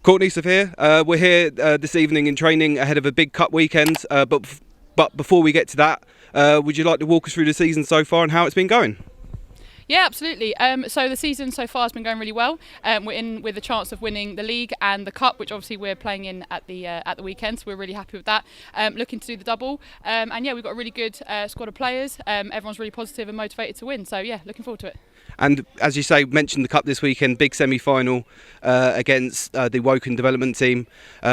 Courtney, Sophia, we're here this evening in training ahead of a big cup weekend, but before we get to that, would you like to walk us through the season so far and how it's been going? Yeah, absolutely. So the season so far has been going really well. We're in with a chance of winning the league and the cup, which obviously we're playing in at the weekend. So we're really happy with that. Looking to do the double, and yeah, we've got a really good squad of players. Everyone's really positive and motivated to win. So yeah, looking forward to it. And as you say, mentioned the cup this weekend, big semi-final against the Woking development team.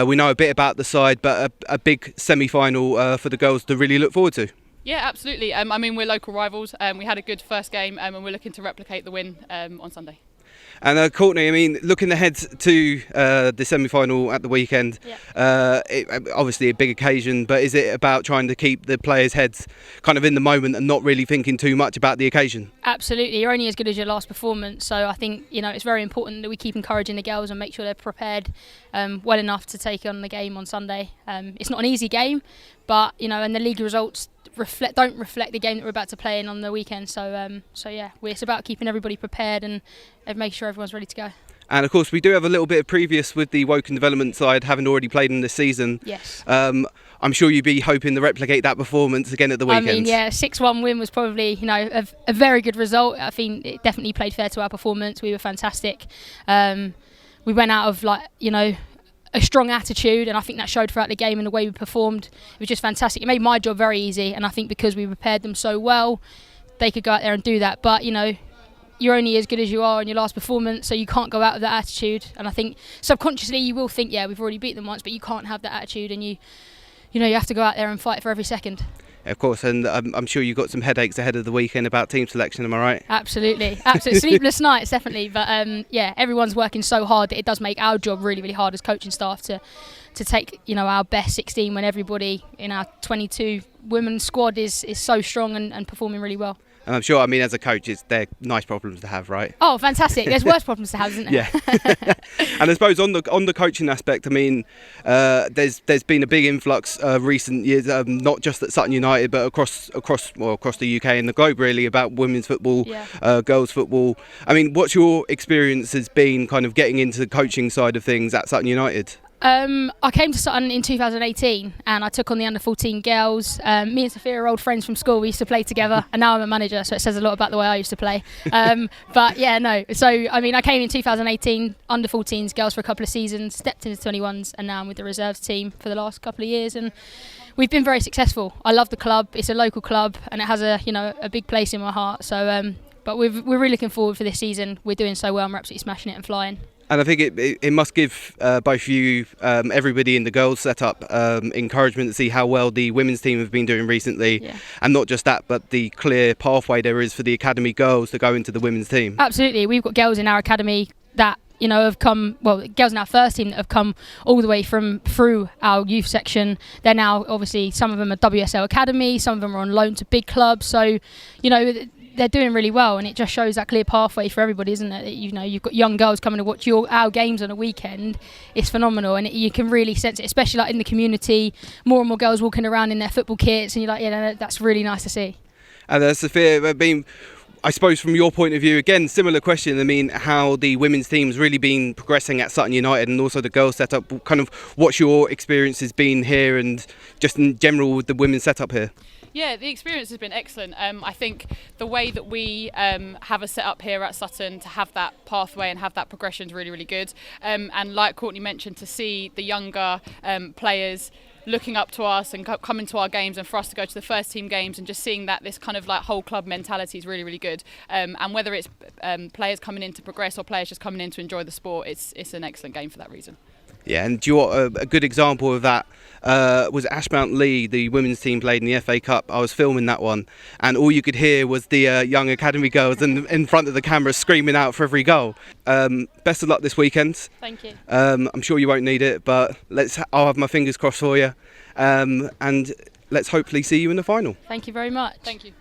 We know a bit about the side, but a big semi-final for the girls to really look forward to. Yeah, absolutely. I mean, we're local rivals. We had a good first game, and we're looking to replicate the win on Sunday. And Courtney, I mean, looking ahead to the semi-final at the weekend, obviously a big occasion, but is it about trying to keep the players' heads kind of in the moment and not really thinking too much about the occasion? Absolutely, you're only as good as your last performance, so I think it's very important that we keep encouraging the girls and make sure they're prepared well enough to take on the game on Sunday. It's not an easy game, but and the league results don't reflect the game that we're about to play in on the weekend. So yeah, it's about keeping everybody prepared and making sure everyone's ready to go. And of course, we do have a little bit of previous with the Woking development side, having already played in this season. Yes. I'm sure you'd be hoping to replicate that performance again at the weekend. I mean, yeah, 6-1 win was probably a very good result. I think it definitely played fair to our performance. We were fantastic. We went out of a strong attitude, and I think that showed throughout the game and the way we performed. It was just fantastic. It made my job very easy, and I think because we prepared them so well, they could go out there and do that. But you're only as good as you are in your last performance, so you can't go out with that attitude. And I think subconsciously you will think, yeah, we've already beat them once, but you can't have that attitude, and you have to go out there and fight for every second. Of course, and I'm sure you've got some headaches ahead of the weekend about team selection, am I right? Absolutely. Sleepless nights, definitely. But yeah, everyone's working so hard that it does make our job really, really hard as coaching staff to take our best 16 when everybody in our 22 women's squad is so strong and performing really well. And I'm sure, as a coach, they're nice problems to have, right? Oh, fantastic. There's worse problems to have, isn't there? Yeah. And I suppose on the coaching aspect, there's been a big influx recent years, not just at Sutton United, but across the UK and the globe, really, about women's football, girls' football. I mean, what's your experience has been kind of getting into the coaching side of things at Sutton United? I came to Sutton in 2018 and I took on the under-14 girls. Me and Sophia are old friends from school. We used to play together, and now I'm a manager, so it says a lot about the way I used to play. But yeah, no. So, I came in 2018, under-14s girls for a couple of seasons, stepped into 21s, and now I'm with the reserves team for the last couple of years. And we've been very successful. I love the club. It's a local club, and it has a big place in my heart. So, but we're really looking forward for this season. We're doing so well, and we're absolutely smashing it and flying. And I think it must give both you, everybody in the girls setup, encouragement to see how well the women's team have been doing recently. Yeah. And not just that, but the clear pathway there is for the academy girls to go into the women's team. Absolutely. We've got girls in our academy that have come, girls in our first team that have come all the way through our youth section. They're now, obviously, some of them are WSL Academy, some of them are on loan to big clubs. So, they're doing really well, and it just shows that clear pathway for everybody, isn't it? You've got young girls coming to watch our games on a weekend. It's phenomenal, and you can really sense it, especially in the community. More and more girls walking around in their football kits, and you're like, that's really nice to see. And Sophia, I suppose from your point of view, again, similar question. How the women's team's really been progressing at Sutton United, and also the girls setup. Kind of, what's your experience has been here, and just in general with the women's setup here? Yeah, the experience has been excellent. I think the way that we have a setup here at Sutton to have that pathway and have that progression is really, really good. And like Courtney mentioned, to see the younger players looking up to us and coming to our games, and for us to go to the first team games and just seeing that this kind of whole club mentality is really, really good. And whether it's players coming in to progress or players just coming in to enjoy the sport, it's an excellent game for that reason. Yeah, and do you want a good example of that was Ashmount Lee, the women's team played in the FA Cup. I was filming that one, and all you could hear was the young academy girls in front of the camera screaming out for every goal. Best of luck this weekend. Thank you. I'm sure you won't need it, but I'll have my fingers crossed for you, and let's hopefully see you in the final. Thank you very much. Thank you.